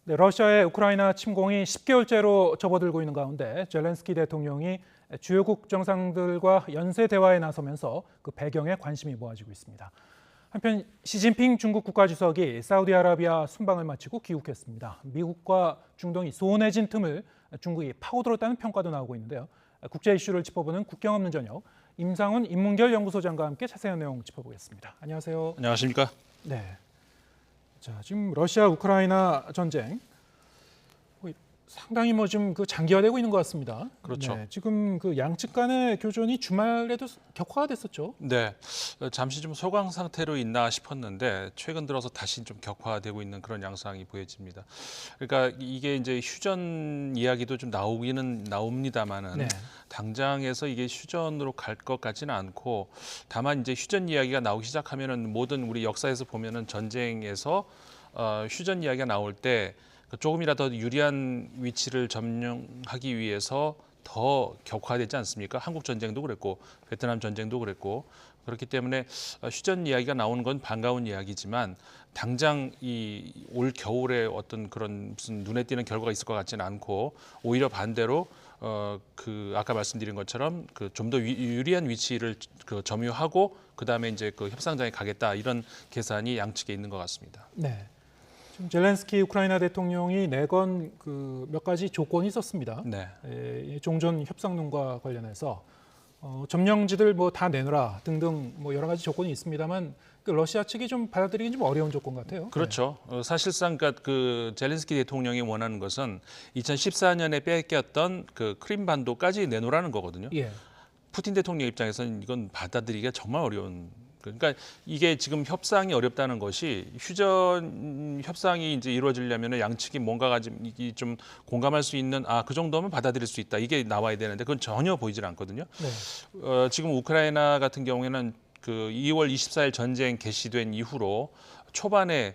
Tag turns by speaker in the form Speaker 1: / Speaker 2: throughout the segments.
Speaker 1: 네, 러시아의 우크라이나 침공이 10개월째로 접어들고 있는 가운데 젤렌스키 대통령이 주요국 정상들과 연쇄 대화에 나서면서 그 배경에 관심이 모아지고 있습니다. 한편 시진핑 중국 국가주석이 사우디아라비아 순방을 마치고 귀국했습니다. 미국과 중동이 소원해진 틈을 중국이 파고들었다는 평가도 나오고 있는데요. 국제 이슈를 짚어보는 국경 없는 저녁, 임상훈 인문결 연구소장과 함께 자세한 내용 짚어보겠습니다. 안녕하세요.
Speaker 2: 안녕하십니까?
Speaker 1: 네. 자, 지금 러시아 우크라이나 전쟁 상당히 좀 그 장기화되고 있는 것 같습니다.
Speaker 2: 그렇죠.
Speaker 1: 네, 지금 그 양측 간의 교전이 주말에도 격화가 됐었죠.
Speaker 2: 네, 잠시 좀 소강 상태로 있나 싶었는데 최근 들어서 다시 좀 격화되고 있는 그런 양상이 보여집니다. 그러니까 이게 이제 휴전 이야기도 좀 나오기는 나옵니다만은
Speaker 1: 네.
Speaker 2: 당장에서 이게 휴전으로 갈 것 같지는 않고 다만 이제 휴전 이야기가 나오기 시작하면은 모든 우리 역사에서 보면은 전쟁에서 휴전 이야기가 나올 때 조금이라도 유리한 위치를 점령하기 위해서 더 격화되지 않습니까? 한국 전쟁도 그랬고 베트남 전쟁도 그랬고 그렇기 때문에 휴전 이야기가 나오는 건 반가운 이야기지만 당장 이 올 겨울에 어떤 그런 무슨 눈에 띄는 결과가 있을 것 같지는 않고 오히려 반대로 그 아까 말씀드린 것처럼 그 좀 더 유리한 위치를 그 점유하고 그 다음에 이제 그 협상장에 가겠다 이런 계산이 양측에 있는 것 같습니다.
Speaker 1: 네. 지금 젤렌스키 우크라이나 대통령이 내건 그 몇 가지 조건이 있었습니다.
Speaker 2: 네.
Speaker 1: 종전 협상론과 관련해서 점령지들 뭐 다 내놓으라 등등 뭐 여러 가지 조건이 있습니다만 그 러시아 측이 좀 받아들이기 좀 어려운 조건 같아요.
Speaker 2: 그렇죠. 사실상 그 젤렌스키 대통령이 원하는 것은 2014년에 뺏겼던 그 크림반도까지 내놓으라는 거거든요.
Speaker 1: 예.
Speaker 2: 푸틴 대통령 입장에서는 이건 받아들이기가 정말 어려운. 그러니까 이게 지금 협상이 어렵다는 것이 휴전 협상이 이제 이루어지려면 양측이 뭔가가 좀 공감할 수 있는 그 정도면 받아들일 수 있다 이게 나와야 되는데 그건 전혀 보이질 않거든요.
Speaker 1: 네.
Speaker 2: 지금 우크라이나 같은 경우에는 그 2월 24일 전쟁 개시된 이후로 초반에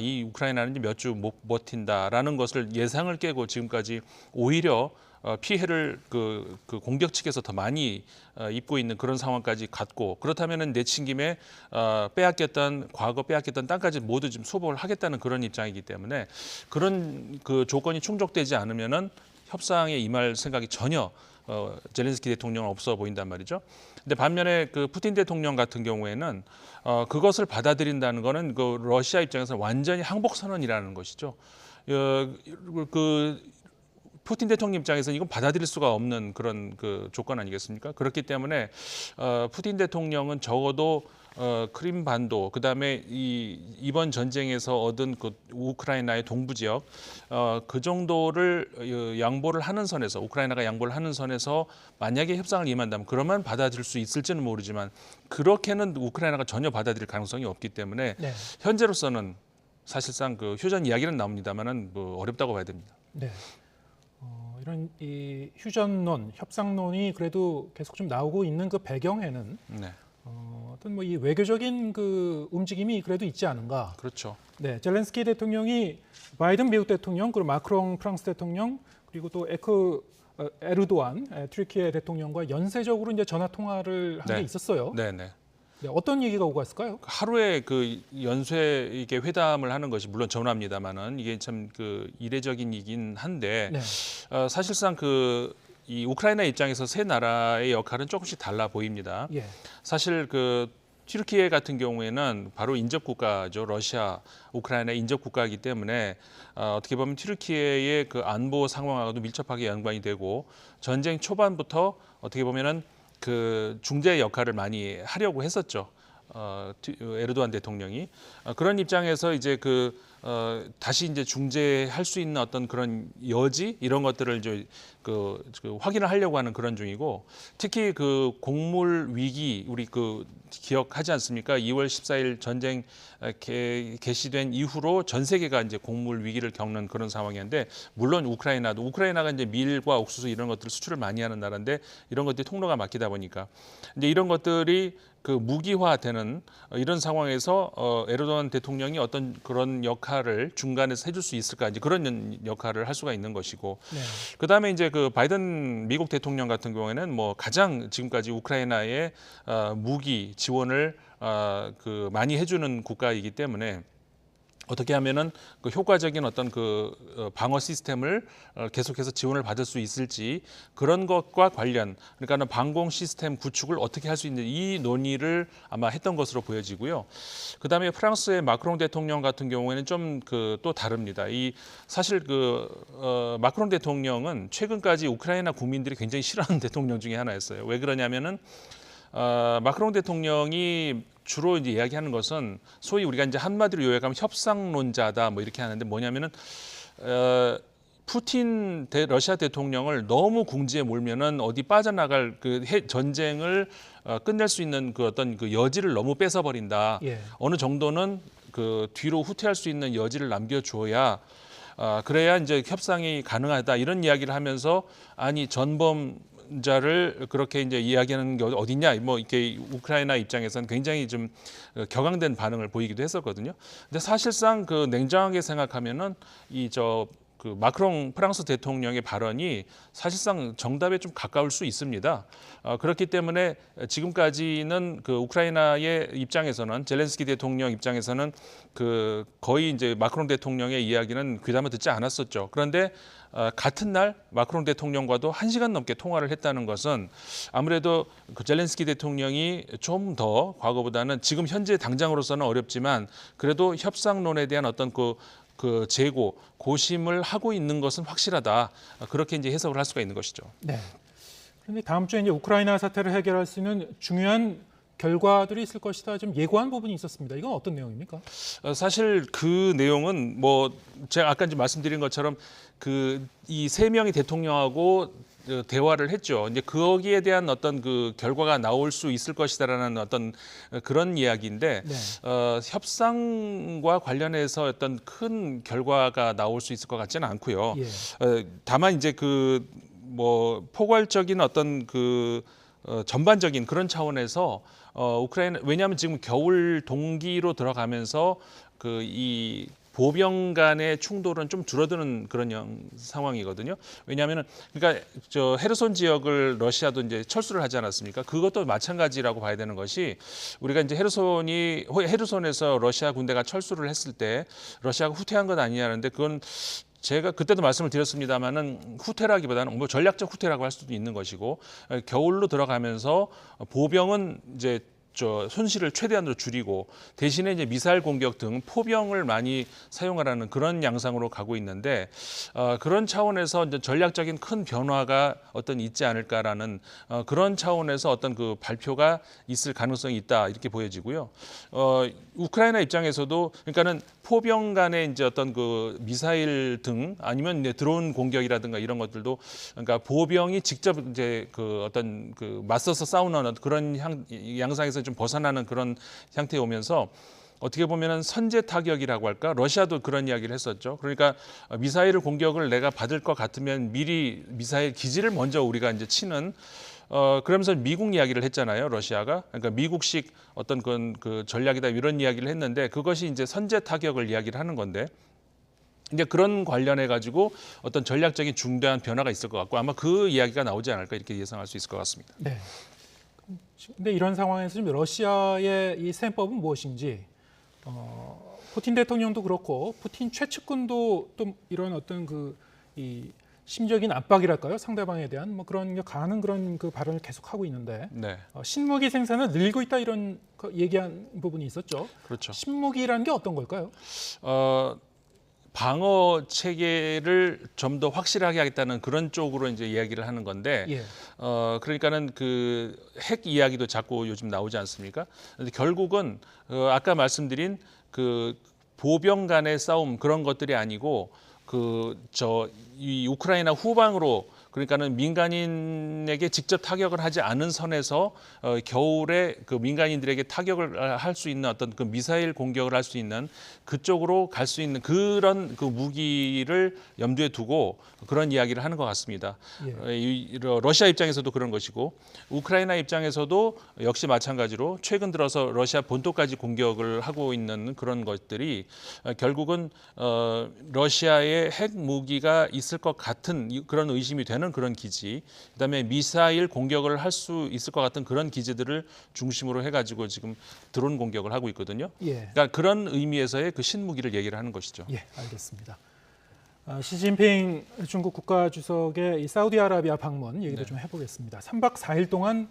Speaker 2: 이 우크라이나는 몇 주 못 버틴다라는 것을 예상을 깨고 지금까지 오히려 피해를 그 공격 측에서 더 많이 입고 있는 그런 상황까지 갔고 그렇다면은 내친 김에 과거 빼앗겼던 땅까지 모두 지금 소복을 하겠다는 그런 입장이기 때문에 그런 그 조건이 충족되지 않으면은 협상에 임할 생각이 전혀 젤렌스키 대통령은 없어 보인단 말이죠. 근데 반면에 그 푸틴 대통령 같은 경우에는 그것을 받아들인다는 거는 그 러시아 입장에서 완전히 항복 선언이라는 것이죠. 그 푸틴 대통령 입장에서는 이건 받아들일 수가 없는 그런 그 조건 아니겠습니까? 그렇기 때문에 푸틴 대통령은 적어도 크림반도 그다음에 이번 전쟁에서 얻은 그 우크라이나의 동부 지역 그 정도를 양보를 하는 선에서 우크라이나가 양보를 하는 선에서 만약에 협상을 임한다면 그러면 받아들일 수 있을지는 모르지만 그렇게는 우크라이나가 전혀 받아들일 가능성이 없기 때문에
Speaker 1: 네.
Speaker 2: 현재로서는 사실상 그 휴전 이야기는 나옵니다만은 뭐 어렵다고 봐야 됩니다.
Speaker 1: 네. 이런 이 휴전론, 협상론이 그래도 계속 좀 나오고 있는 그 배경에는
Speaker 2: 네,
Speaker 1: 어떤 뭐 이 외교적인 그 움직임이 그래도 있지 않은가.
Speaker 2: 그렇죠.
Speaker 1: 네, 젤렌스키 대통령이 바이든 미국 대통령 그리고 마크롱 프랑스 대통령 그리고 또 에르도안 튀르키예 대통령과 연쇄적으로 이제 전화 통화를 한 게
Speaker 2: 네.
Speaker 1: 있었어요.
Speaker 2: 네, 네.
Speaker 1: 네, 어떤 얘기가 오고 갔을까요?
Speaker 2: 하루에 그 연쇄 이게 회담을 하는 것이 물론 전화입니다만은 이게 참 그 이례적인이긴 한데
Speaker 1: 네,
Speaker 2: 사실상 이 우크라이나 입장에서 세 나라의 역할은 조금씩 달라 보입니다.
Speaker 1: 예,
Speaker 2: 사실 그 튀르키예 같은 경우에는 바로 인접 국가죠. 러시아, 우크라이나 인접 국가이기 때문에 어떻게 보면 튀르키예의 그 안보 상황하고도 밀접하게 연관이 되고 전쟁 초반부터 어떻게 보면은 그 중재 역할을 많이 하려고 했었죠. 에르도안 대통령이 그런 입장에서 이제 다시 이제 중재할 수 있는 어떤 그런 여지 이런 것들을 이제 그 확인을 하려고 하는 그런 중이고 특히 그 곡물 위기 우리 기억하지 않습니까? 2월 14일 전쟁 개시된 이후로 전 세계가 이제 곡물 위기를 겪는 그런 상황이었는데 물론 우크라이나가 이제 밀과 옥수수 이런 것들을 수출을 많이 하는 나라인데 이런 것들이 통로가 막히다 보니까 이제 이런 것들이 그 무기화되는 이런 상황에서 에르도안 대통령이 어떤 그런 역할을 중간에서 해줄 수 있을까 이제 그런 역할을 할 수가 있는 것이고
Speaker 1: 네,
Speaker 2: 그다음에 이제 그 바이든 미국 대통령 같은 경우에는 뭐 가장 지금까지 우크라이나에 무기 지원을 많이 해주는 국가이기 때문에 어떻게 하면은 그 효과적인 어떤 방어 시스템을 계속해서 지원을 받을 수 있을지 그런 것과 관련 그러니까는 방공 시스템 구축을 어떻게 할 수 있는 이 논의를 아마 했던 것으로 보여지고요. 그다음에 프랑스의 마크롱 대통령 같은 경우에는 좀 또 다릅니다. 이 사실 마크롱 대통령은 최근까지 우크라이나 국민들이 굉장히 싫어하는 대통령 중에 하나였어요. 왜 그러냐면은 마크롱 대통령이 주로 이제 이야기하는 것은 소위 우리가 이제 한마디로 요약하면 협상론자다 뭐 이렇게 하는데 뭐냐면은 푸틴 러시아 대통령을 너무 궁지에 몰면은 어디 빠져나갈 전쟁을 끝낼 수 있는 어떤 여지를 너무 뺏어버린다.
Speaker 1: 예.
Speaker 2: 어느 정도는 뒤로 후퇴할 수 있는 여지를 남겨줘야 그래야 이제 협상이 가능하다 이런 이야기를 하면서 아니 전범자를 그렇게 이제 이야기하는 게 어딨냐 뭐 이렇게 우크라이나 입장에서는 굉장히 좀 격앙된 반응을 보이기도 했었거든요. 근데 사실상 냉정하게 생각하면은 마크롱 프랑스 대통령의 발언이 사실상 정답에 좀 가까울 수 있습니다. 그렇기 때문에 지금까지는 우크라이나의 입장에서는 젤렌스키 대통령 입장에서는 거의 이제 마크롱 대통령의 이야기는 귀담아 듣지 않았었죠. 그런데 같은 날 마크롱 대통령과도 1시간 넘게 통화를 했다는 것은 아무래도 젤렌스키 대통령이 좀 더 과거보다는 지금 현재 당장으로서는 어렵지만 그래도 협상론에 대한 어떤 재고, 고심을 하고 있는 것은 확실하다. 그렇게 이제 해석을 할 수가 있는 것이죠.
Speaker 1: 네. 그런데 다음 주에 이제 우크라이나 사태를 해결할 수 있는 중요한 결과들이 있을 것이다. 좀 예고한 부분이 있었습니다. 이건 어떤 내용입니까?
Speaker 2: 사실 그 내용은 제가 아까 이제 말씀드린 것처럼 이 세 명의 대통령하고 대화를 했죠. 이제 거기에 대한 어떤 결과가 나올 수 있을 것이다라는 어떤 그런 이야기인데
Speaker 1: 네.
Speaker 2: 협상과 관련해서 어떤 큰 결과가 나올 수 있을 것 같지는 않고요.
Speaker 1: 예.
Speaker 2: 다만 이제 포괄적인 어떤 전반적인 그런 차원에서 우크라이나 왜냐하면 지금 겨울 동기로 들어가면서 이 보병 간의 충돌은 좀 줄어드는 그런 상황이거든요. 왜냐하면은 그러니까 헤르손 지역을 러시아도 이제 철수를 하지 않았습니까? 그것도 마찬가지라고 봐야 되는 것이 우리가 이제 헤르손에서 러시아 군대가 철수를 했을 때 러시아가 후퇴한 것 아니냐는데 그건 제가 그때도 말씀을 드렸습니다마는 후퇴라기보다는 전략적 후퇴라고 할 수도 있는 것이고 겨울로 들어가면서 보병은 이제 손실을 최대한으로 줄이고 대신에 이제 미사일 공격 등 포병을 많이 사용하라는 그런 양상으로 가고 있는데 그런 차원에서 이제 전략적인 큰 변화가 있지 않을까라는 그런 차원에서 어떤 발표가 있을 가능성이 있다 이렇게 보여지고요. 우크라이나 입장에서도 그러니까는 포병 간의 이제 어떤 미사일 등 아니면 이제 드론 공격이라든가 이런 것들도 그러니까 보병이 직접 이제 맞서서 싸우는 그런 양상에서 좀 벗어나는 그런 형태에 오면서 어떻게 보면은 선제 타격이라고 할까? 러시아도 그런 이야기를 했었죠. 그러니까 미사일 공격을 내가 받을 것 같으면 미리 미사일 기지를 먼저 우리가 이제 치는 그러면서 미국 이야기를 했잖아요, 러시아가. 그러니까 미국식 어떤 전략이다 이런 이야기를 했는데 그것이 이제 선제 타격을 이야기를 하는 건데 이제 그런 관련해 가지고 어떤 전략적인 중대한 변화가 있을 것 같고 아마 그 이야기가 나오지 않을까 이렇게 예상할 수 있을 것 같습니다.
Speaker 1: 네. 근데 이런 상황에서 지금 러시아의 이 셈법은 무엇인지 푸틴 대통령도 그렇고 푸틴 최측근도 또 이런 어떤 이 심적인 압박이랄까요? 상대방에 대한 그런 강한 그런 발언을 계속하고 있는데
Speaker 2: 네.
Speaker 1: 신무기 생산을 늘리고 있다 이런 얘기한 부분이 있었죠.
Speaker 2: 그렇죠.
Speaker 1: 신무기라는 게 어떤 걸까요?
Speaker 2: 방어 체계를 좀 더 확실하게 하겠다는 그런 쪽으로 이제 이야기를 하는 건데,
Speaker 1: 예.
Speaker 2: 그러니까는 핵 이야기도 자꾸 요즘 나오지 않습니까? 근데 결국은 아까 말씀드린 보병 간의 싸움 그런 것들이 아니고 이 우크라이나 후방으로 그러니까는 민간인에게 직접 타격을 하지 않은 선에서 겨울에 민간인들에게 타격을 할 수 있는 어떤 미사일 공격을 할 수 있는 그쪽으로 갈 수 있는 그런 무기를 염두에 두고 그런 이야기를 하는 것 같습니다.
Speaker 1: 예.
Speaker 2: 러시아 입장에서도 그런 것이고 우크라이나 입장에서도 역시 마찬가지로 최근 들어서 러시아 본토까지 공격을 하고 있는 그런 것들이 결국은 러시아의 핵 무기가 있을 것 같은 그런 의심이 되는 많은 그런 기지, 그다음에 미사일 공격을 할 수 있을 것 같은 그런 기지들을 중심으로 해가지고 지금 드론 공격을 하고 있거든요.
Speaker 1: 예.
Speaker 2: 그러니까 그런 의미에서의 그 신무기를 얘기를 하는 것이죠.
Speaker 1: 예, 알겠습니다. 시진핑 중국 국가주석의 이 사우디아라비아 방문 얘기를
Speaker 2: 네.
Speaker 1: 좀 해보겠습니다. 3박 4일 동안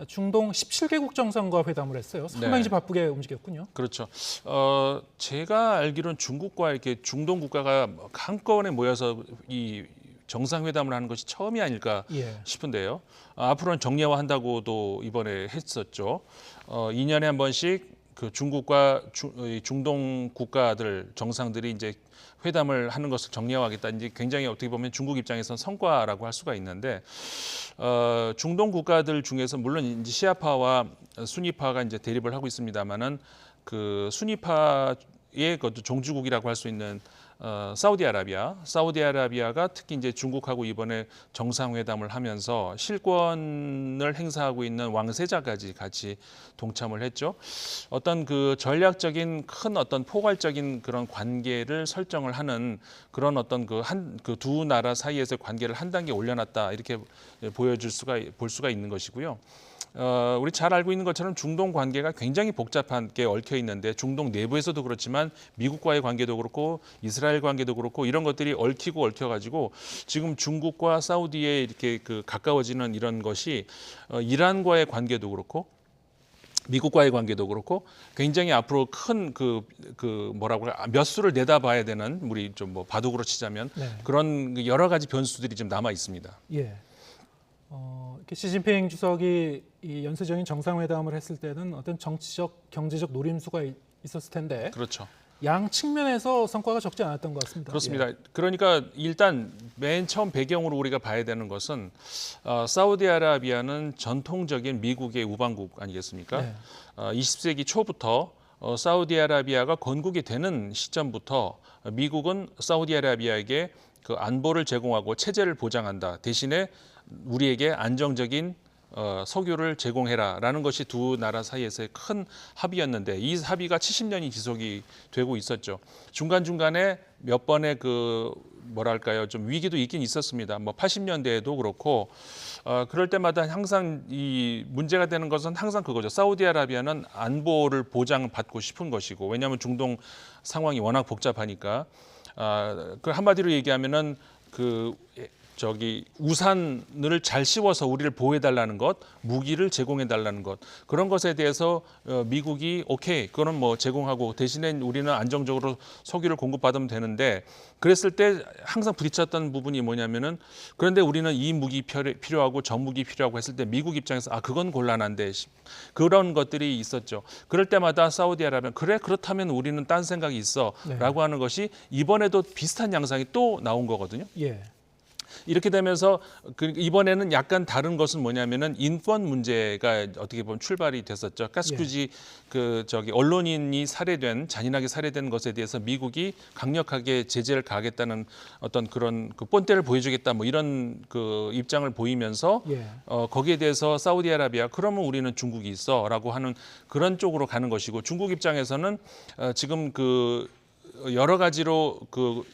Speaker 1: 중동 17개국 정상과 회담을 했어요. 상당히
Speaker 2: 네.
Speaker 1: 바쁘게 움직였군요.
Speaker 2: 그렇죠. 제가 알기로는 중국과 이렇게 중동 국가가 한꺼번에 모여서 이 정상회담을 하는 것이 처음이 아닐까
Speaker 1: 예.
Speaker 2: 싶은데요. 앞으로는 정례화한다고도 이번에 했었죠. 2년에 한 번씩 그 중국과 중동 국가들 정상들이 이제 회담을 하는 것을 정례화하겠다. 이제 굉장히 어떻게 보면 중국 입장에서는 성과라고 할 수가 있는데 중동 국가들 중에서 물론 이제 시아파와 수니파가 이제 대립을 하고 있습니다만은 그 수니파의 그것도 종주국이라고 할 수 있는 사우디아라비아가 특히 이제 중국하고 이번에 정상회담을 하면서 실권을 행사하고 있는 왕세자까지 같이 동참을 했죠. 어떤 그 전략적인 큰 어떤 포괄적인 그런 관계를 설정을 하는 그런 어떤 그 두 나라 사이에서 관계를 한 단계 올려놨다 이렇게 볼 수가 있는 것이고요. 우리 잘 알고 있는 것처럼 중동 관계가 굉장히 복잡하게 얽혀 있는데 중동 내부에서도 그렇지만 미국과의 관계도 그렇고 이스라엘 관계도 그렇고 이런 것들이 얽히고 얽혀가지고 지금 중국과 사우디에 이렇게 그 가까워지는 이런 것이 이란과의 관계도 그렇고 미국과의 관계도 그렇고 굉장히 앞으로 큰 뭐라고 몇 수를 내다봐야 되는 우리 좀 뭐 바둑으로 치자면
Speaker 1: 네.
Speaker 2: 그런 여러 가지 변수들이 좀 남아 있습니다.
Speaker 1: 예. 이렇게 시진핑 주석이 이 연쇄적인 정상회담을 했을 때는 어떤 정치적, 경제적 노림수가 있었을 텐데
Speaker 2: 그렇죠.
Speaker 1: 양 측면에서 성과가 적지 않았던 것 같습니다.
Speaker 2: 그렇습니다.
Speaker 1: 예.
Speaker 2: 그러니까 일단 맨 처음 배경으로 우리가 봐야 되는 것은 사우디아라비아는 전통적인 미국의 우방국 아니겠습니까?
Speaker 1: 네.
Speaker 2: 20세기 초부터 사우디아라비아가 건국이 되는 시점부터 미국은 사우디아라비아에게 그 안보를 제공하고 체제를 보장한다. 대신에 우리에게 안정적인 석유를 제공해라라는 것이 두 나라 사이에서의 큰 합의였는데 이 합의가 70년이 지속이 되고 있었죠. 중간중간에 몇 번의 그 뭐랄까요 좀 위기도 있긴 있었습니다. 뭐 80년대에도 그렇고 그럴 때마다 항상 이 문제가 되는 것은 항상 그거죠. 사우디아라비아는 안보를 보장받고 싶은 것이고 왜냐하면 중동 상황이 워낙 복잡하니까 그 한마디로 얘기하면은 우산을 잘 씌워서 우리를 보호해달라는 것, 무기를 제공해달라는 것 그런 것에 대해서 미국이 오케이 그거는 뭐 제공하고 대신에 우리는 안정적으로 석유를 공급받으면 되는데 그랬을 때 항상 부딪혔던 부분이 뭐냐면은 그런데 우리는 이 무기 필요하고 저 무기 필요하고 했을 때 미국 입장에서 그건 곤란한데 그런 것들이 있었죠. 그럴 때마다 사우디아라비아 그래 그렇다면 우리는 딴 생각이 있어라고 하는 것이 이번에도 비슷한 양상이 또 나온 거거든요.
Speaker 1: 예.
Speaker 2: 이렇게 되면서 이번에는 약간 다른 것은 뭐냐면은 인권 문제가 어떻게 보면 출발이 됐었죠. 가스큐지 언론인이 잔인하게 살해된 것에 대해서 미국이 강력하게 제재를 가하겠다는 어떤 그런 본때를 보여주겠다 뭐 이런 그 입장을 보이면서
Speaker 1: 예.
Speaker 2: 거기에 대해서 사우디아라비아 그러면 우리는 중국이 있어라고 하는 그런 쪽으로 가는 것이고 중국 입장에서는 지금 여러 가지로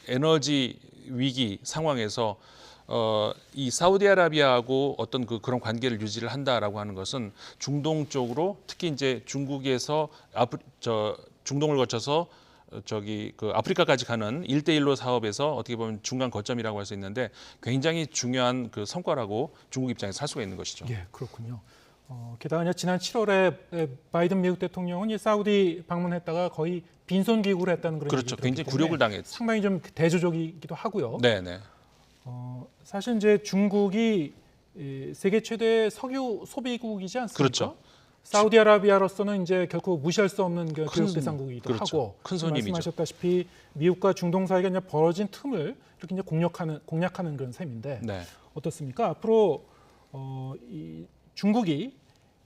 Speaker 2: 에너지 위기 상황에서 이 사우디아라비아하고 어떤 그런 관계를 유지를 한다라고 하는 것은 중동 쪽으로 특히 이제 중국에서 중동을 거쳐서 아프리카까지 가는 1대1로 사업에서 어떻게 보면 중간 거점이라고 할 수 있는데 굉장히 중요한 그 성과라고 중국 입장에서 할 수가 있는 것이죠.
Speaker 1: 예, 그렇군요. 게다가 지난 7월에 바이든 미국 대통령은 이 사우디 방문했다가 거의 빈손 귀국을 했다는 그런
Speaker 2: 그렇죠.
Speaker 1: 얘기
Speaker 2: 굉장히 굴욕을 당했죠.
Speaker 1: 상당히 좀 대조적이기도 하고요.
Speaker 2: 네.
Speaker 1: 사실 이제 중국이 세계 최대 석유 소비국이지 않습니까?
Speaker 2: 그렇죠.
Speaker 1: 사우디아라비아로서는 이제 결코 무시할 수 없는 교역 대상국이기도
Speaker 2: 그렇죠.
Speaker 1: 하고
Speaker 2: 큰 손님이죠.
Speaker 1: 말씀하셨다시피 미국과 중동 사이가 이제 벌어진 틈을 이렇게 이제 공략하는 그런 셈인데
Speaker 2: 네.
Speaker 1: 어떻습니까? 앞으로 이 중국이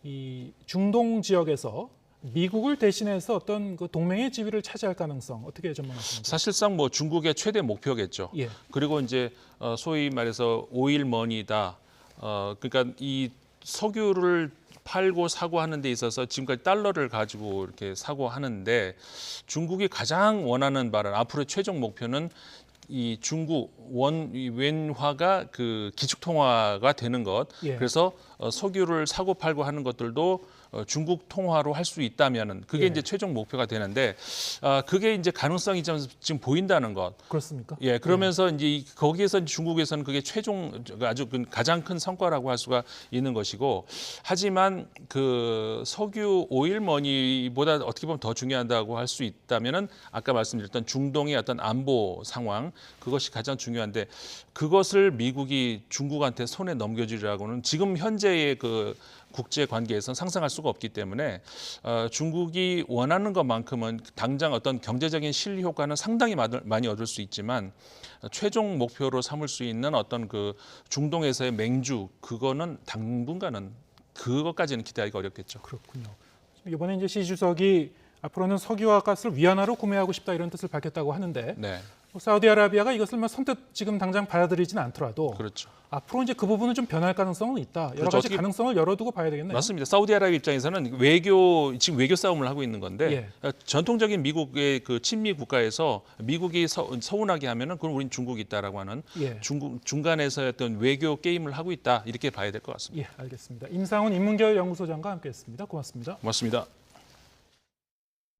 Speaker 1: 이 중동 지역에서 미국을 대신해서 어떤 그 동맹의 지위를 차지할 가능성 어떻게 전망하십니까?
Speaker 2: 사실상 뭐 중국의 최대 목표겠죠.
Speaker 1: 예.
Speaker 2: 그리고 이제 소위 말해서 오일 머니다. 그러니까 이 석유를 팔고 사고 하는 데 있어서 지금까지 달러를 가지고 이렇게 사고 하는데 중국이 가장 원하는 바는 앞으로 최종 목표는 이 중국 웬화가 그 기축 통화가 되는 것,
Speaker 1: 예.
Speaker 2: 그래서 석유를 사고 팔고 하는 것들도 중국 통화로 할 수 있다면은 그게
Speaker 1: 예.
Speaker 2: 이제 최종 목표가 되는데 그게 이제 가능성이 지금 보인다는 것.
Speaker 1: 그렇습니까?
Speaker 2: 예, 그러면서 이제 거기에서 중국에서는 그게 최종 아주 가장 큰 성과라고 할 수가 있는 것이고, 하지만 그 석유 오일 머니보다 어떻게 보면 더 중요하다고 할 수 있다면은 아까 말씀드렸던 중동의 어떤 안보 상황, 그것이 가장 중요한데, 그것을 미국이 중국한테 손에 넘겨주리라고는 지금 현재의 그 국제 관계에서는 상상할 수가 없기 때문에 중국이 원하는 것만큼은 당장 어떤 경제적인 실리 효과는 상당히 많이 얻을 수 있지만 최종 목표로 삼을 수 있는 어떤 그 중동에서의 맹주, 그거는 당분간은 그것까지는 기대하기가 어렵겠죠.
Speaker 1: 그렇군요. 이번에 이제 시 주석이 앞으로는 석유와 가스를 위안화로 구매하고 싶다 이런 뜻을 밝혔다고 하는데,
Speaker 2: 네,
Speaker 1: 사우디아라비아가 이것을 선뜻 지금 당장 받아들이지는 않더라도
Speaker 2: 그렇죠.
Speaker 1: 앞으로 이제 그 부분은 좀 변할 가능성은 있다. 여러
Speaker 2: 그렇죠.
Speaker 1: 가지
Speaker 2: 어떻게-
Speaker 1: 가능성을 열어두고 봐야 되겠네요.
Speaker 2: 맞습니다. 사우디아라비아 입장에서는 지금 외교 싸움을 하고 있는 건데, 전통적인 미국의 그 친미 국가에서 미국이 서운하게 하면은 그건 우린 중국이 있다라고 하는
Speaker 1: 예.
Speaker 2: 중간에서의 어떤 외교 게임을 하고 있다, 이렇게 봐야 될 것 같습니다.
Speaker 1: 예, 알겠습니다. 임상훈 인문결 연구소장과 함께했습니다. 고맙습니다.
Speaker 2: 고맙습니다.